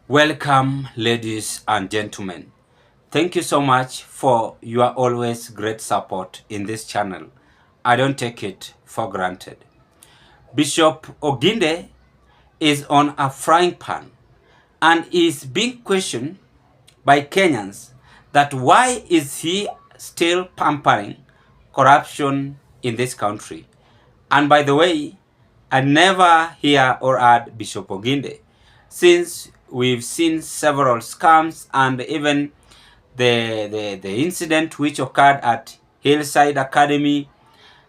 Welcome, ladies and gentlemen. Thank you so much for your always great support in this channel. I don't take it for granted. Bishop Oginde is on a frying pan and is being questioned by Kenyans that why is he still pampering corruption in this country. And by the way, I never hear or heard Bishop Oginde since we've seen several scams and even the incident which occurred at Hillside Academy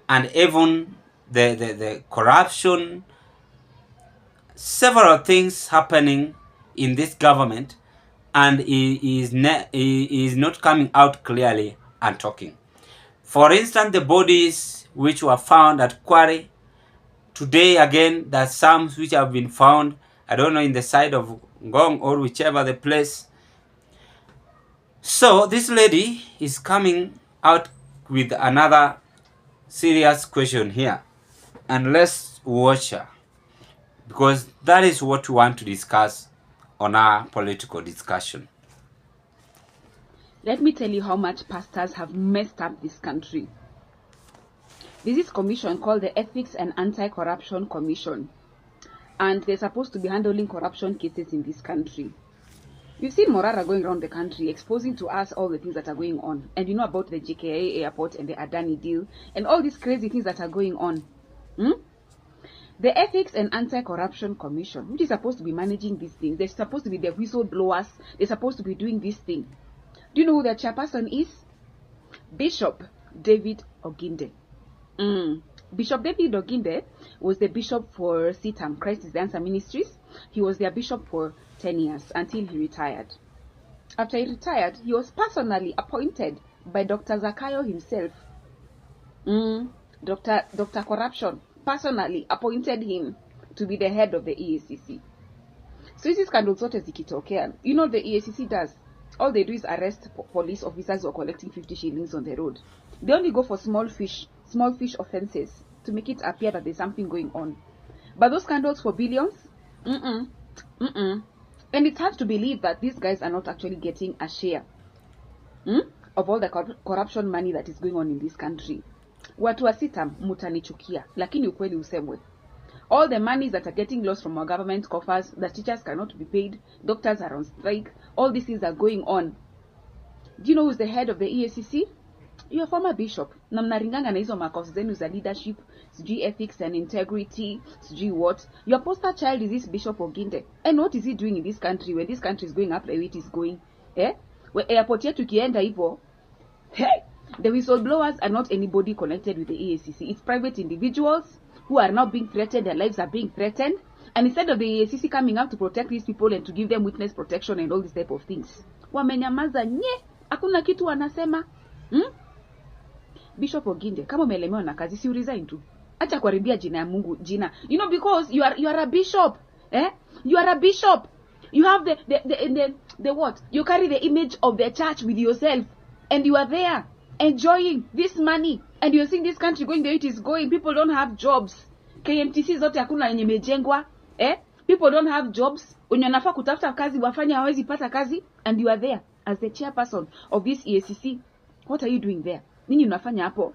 and even the corruption, several things happening in this government, and he is not coming out clearly and talking. For instance, the bodies which were found at Quarry, today again, there's some which have been found, I don't know, in the side of Ngong or whichever the place. So this lady is coming out with another serious question here. And let's watch her, because that is what we want to discuss on our political discussion. Let me tell you how much pastors have messed up this country. This is a commission called the Ethics and Anti-Corruption Commission, and they're supposed to be handling corruption cases in this country. You've seen Morara going around the country exposing to us all the things that are going on, and you know about the JKA airport and the Adani deal and all these crazy things that are going on. The Ethics and Anti-Corruption Commission, which is supposed to be managing these things, they're supposed to be the whistleblowers, they're supposed to be doing this thing. Do you know who their chairperson is? Bishop David Oginde. Bishop David Oginde was the bishop for CITAM, Christ is the Answer Ministries. He was their bishop for 10 years until he retired. After he retired, he was personally appointed by Dr. Zakayo himself. Dr. Corruption personally appointed him to be the head of the EACC. So hizi scandal zote zikitokea, you know the EACC does? All they do is arrest police officers who are collecting 50 shillings on the road. They only go for small fish offenses to make it appear that there's something going on. But those scandals for billions, and it's hard to believe that these guys are not actually getting a share of all the corruption money that is going on in this country. Watu wa CITAM mutanichukia, lakini ukweli usemwe. All the monies that are getting lost from our government coffers, the teachers cannot be paid, doctors are on strike, all these things are going on. Do you know who's the head of the EACC? You're a former bishop. Na mnaringanga na hizo makosi zenu za leadership, sijui ethics and integrity, sijui what. Your poster child is this Bishop Oginde. And what is he doing in this country when this country is going up the way it is going? Where airport yetu kienda hivyo, the whistleblowers are not anybody connected with the EACC. It's private individuals who are now being threatened, their lives are being threatened. And instead of the EACC coming out to protect these people and to give them witness protection and all these type of things, wamenyamaza nye, hakuna kitu wanasema. Bishop Oginde, kama umelemewa na kazi, si resign tu. Acha kuharibia jina ya Mungu, jina. You know, because you are a bishop. You are a bishop. You have the what? You carry the image of the church with yourself. And you are there enjoying this money. And you're seeing this country going the way it is going. People don't have jobs. KMTC zote hakuna yenye imejengwa. People don't have jobs. Wenye wanafaa kutafuta kazi wafanya hawezi pata kazi. And you are there as the chairperson of this EACC. What are you doing there? Nini unafanya hapo?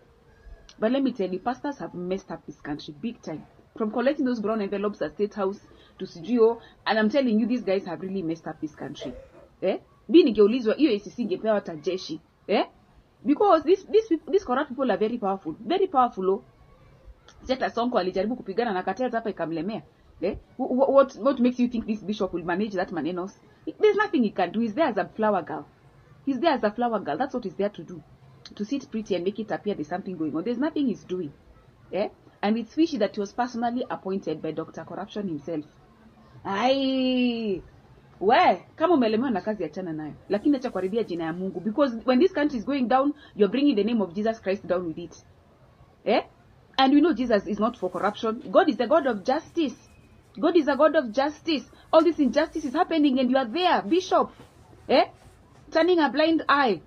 But let me tell you, pastors have messed up this country big time. From collecting those brown envelopes at State House to CGO, and I'm telling you, these guys have really messed up this country. Bi ningeulizwa hiyo EACC ingepewa hata jeshi. Because these corrupt people are very powerful. Very powerful. Zeta Sonko alijaribu kupigana na cartels hapa ikamlemea. What makes you think this bishop will manage that manenos? There's nothing he can do. He's there as a flower girl. He's there as a flower girl. That's what he's there to do. To sit pretty and make it appear there's something going on. There's nothing he's doing. And it's fishy that he was personally appointed by Dr. Corruption himself. Kama umelemewa na kazi achana nayo. Lakini acha kuharibia jina ya Mungu. Because when this country is going down, you're bringing the name of Jesus Christ down with it. And we know Jesus is not for corruption. God is the God of justice. God is a God of justice. All this injustice is happening and you are there, Bishop. Turning a blind eye.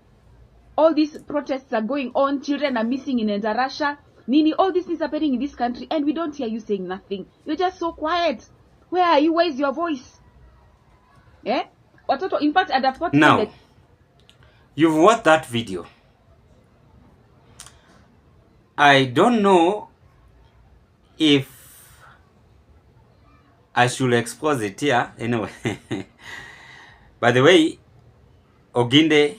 All these protests are going on. Children are missing in Endarasha. Nini, all this is happening in this country and we don't hear you saying nothing. You're just so quiet. Where are you? Where is your voice? Watoto, in fact, at the point now you've watched that video. I don't know if I should expose it here anyway. By the way, Oginde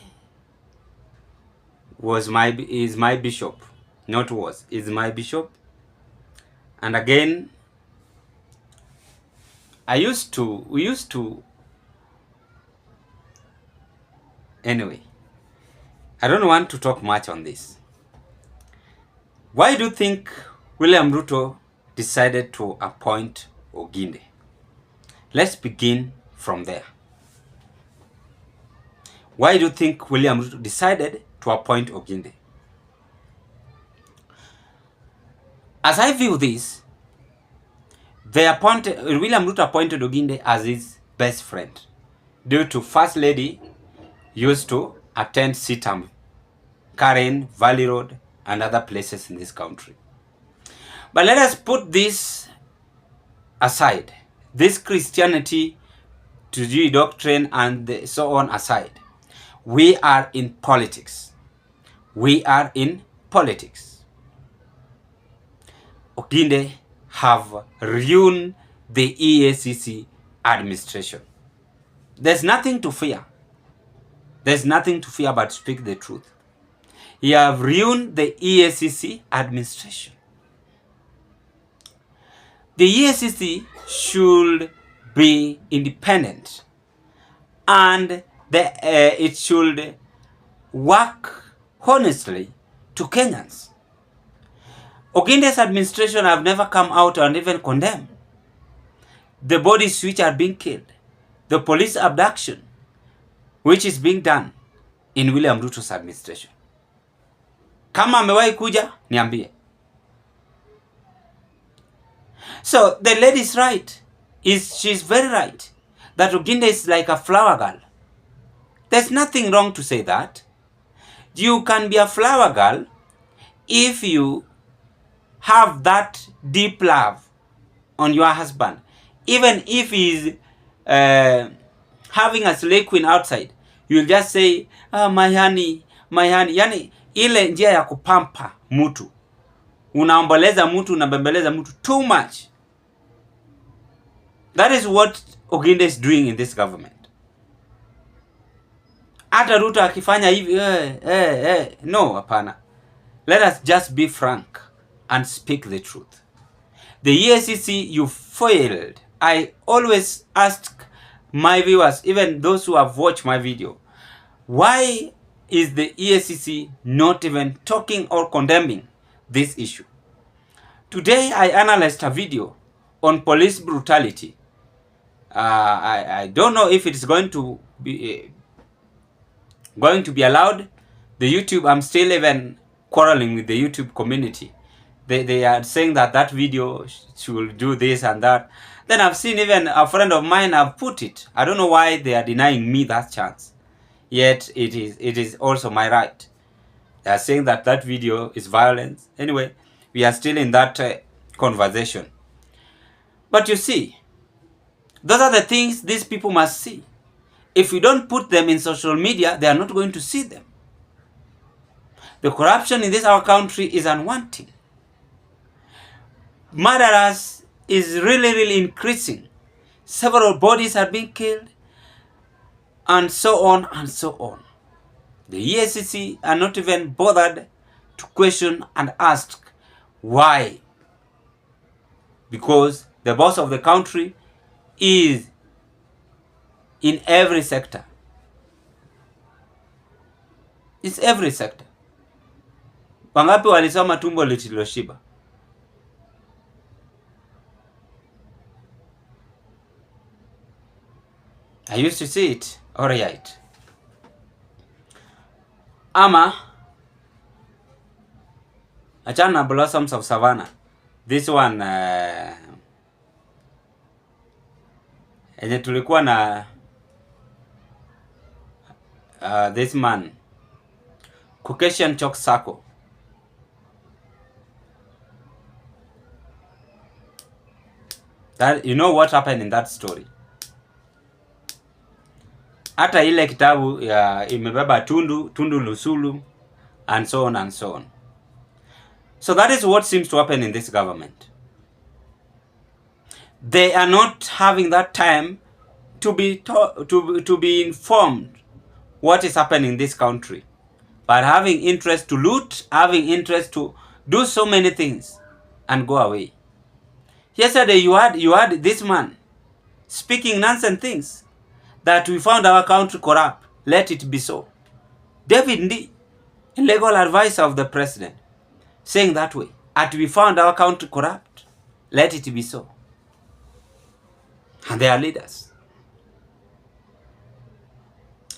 is my bishop, not was, is my bishop. And again, we used to, anyway, I don't want to talk much on this. Why do you think William Ruto decided to appoint Oginde? Let's begin from there. Why do you think William Ruto decided to appoint Oginde? As I view this, William Ruto appointed Oginde as his best friend due to First Lady used to attend Sitam, Karen, Valley Road, and other places in this country. But let us put this aside, this Christianity to Jewish doctrine and so on aside. We are in politics. We are in politics. Oginde have ruined the EACC administration. There's nothing to fear. There's nothing to fear but speak the truth. He have ruined the EACC administration. The EACC should be independent and it should work honestly to Kenyans. Oginde's administration have never come out and even condemned the bodies which are being killed, the police abduction which is being done in William Ruto's administration. Kama amewahi kuja, niambie. So the lady is right. She's very right that Oginde is like a flower girl. There's nothing wrong to say that. You can be a flower girl if you have that deep love on your husband. Even if he's having a slay queen outside, you'll just say, my honey, my honey. Yani, ile njia ya kupampa mtu. Unaomboleza mtu, unabembeleza mtu too much. That is what Oginde is doing in this government. Hata Ruto akifanya hivi, no, hapana. Let us just be frank and speak the truth. The EACC, you failed. I always ask my viewers, even those who have watched my video, why is the EACC not even talking or condemning this issue? Today, I analyzed a video on police brutality. I don't know if it's going to be allowed. The YouTube, I'm still even quarreling with the YouTube community. They are saying that video should do this and that. Then I've seen even a friend of mine have put it. I don't know why they are denying me that chance. Yet it is also my right. They are saying that video is violence. Anyway, we are still in that conversation. But you see, those are the things these people must see. If we don't put them in social media, they are not going to see them. The corruption in our country is unwanted. Murderers is really increasing. Several bodies are being killed, and so on and so on. The EACC are not even bothered to question and ask why. Because the boss of the country is in every sector. It's every sector. Wangapi walisoma tumbo litiloshiba? I used to see it. Alright. Ama achana Blossoms of Savannah. This one enye tulikuwa na this man Caucasian Chalk Circle. That, you know what happened in that story? Hata ile kitabu ya imebeba Tundu Lusulu and so on and so on. So that is what seems to happen in this government. They are not having that time to be informed what is happening in this country, but having interest to loot, having interest to do so many things and go away. Yesterday you had this man speaking nonsense things, that we found our country corrupt, let it be so. David Ndii, legal advisor of the president, saying that way, that we found our country corrupt, let it be so. And they are leaders.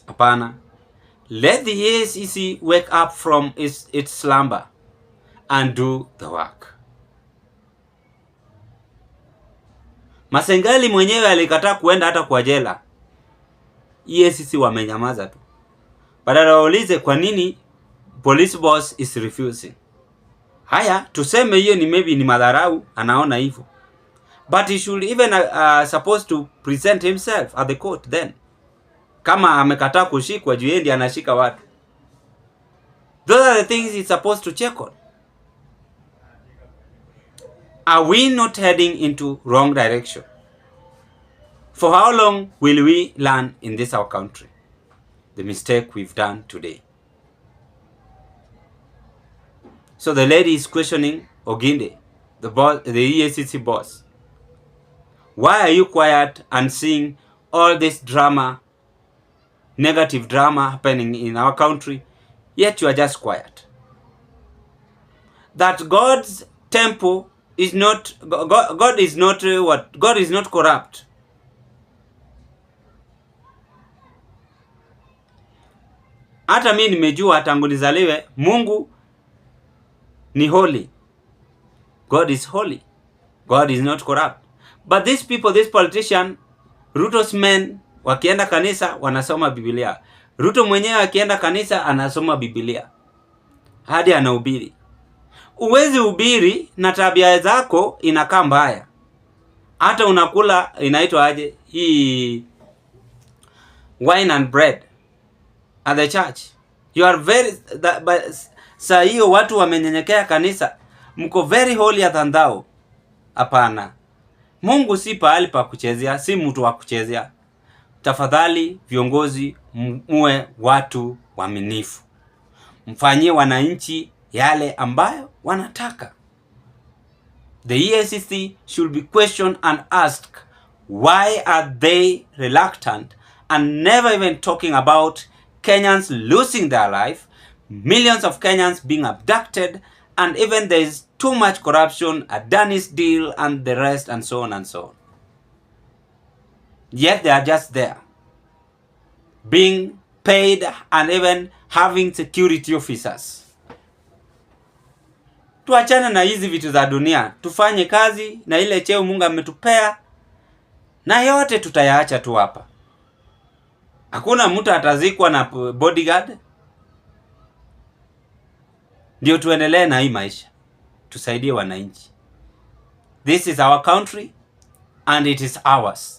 Apana. Let the EACC wake up from its slumber and do the work. Masengeli mwenyewe alikataa kuenda hata kwa jela. EACC wamenyamaza tu. Badala waulize kwa nini police boss is refusing. Haya, tuseme hiyo ni maybe ni madharau, anaona hivyo. But he should even supposed to present himself at the court then. Kama amekataa kushikwa, juu yeye ndiye anashika watu. Those are the things he's supposed to check on. Are we not heading into wrong direction? For how long will we learn in this our country the mistake we've done today? So the lady is questioning Oginde, the boss, the EACC boss. Why are you quiet and seeing all this drama, negative drama happening in our country, yet you are just quiet? That God's temple is not, God is not what? God is not corrupt. Hata mimi nimejua tangu nizaliwe Mungu ni holy. God is holy. God is not corrupt. But these people, this politician, Ruto's men, wakienda kanisa wanasoma Biblia. Ruto mwenyewe akienda kanisa anasoma Biblia. Hadi anahubiri. Uwezi hubiri na tabia zako inakaa mbaya. Hata unakula inaitwa aje? Hii wine and bread at the church. You are very saa hiyo watu wamenyenyekea kanisa. Mko very holier than thou. Hapana. Mungu si pahali pa kuchezea, si mtu wa kuchezea. Tafadhali viongozi muwe watu waaminifu. Mfanyie wananchi yale ambayo wanataka. The EACC should be questioned and asked, why are they reluctant and never even talking about Kenyans losing their life, millions of Kenyans being abducted, and even there is too much corruption, a Danis deal, and the rest, and so on and so on. Yet they are just there, being paid and even having security officers. Tuachane na hizi vitu za dunia, tufanye kazi na ile cheo Mungu ametupea, na yote tutayaacha tu hapa. Hakuna mtu atazikwa na bodyguard. Ndio tuendelee na hii maisha. Tusaidie wananchi. This is our country and it is ours.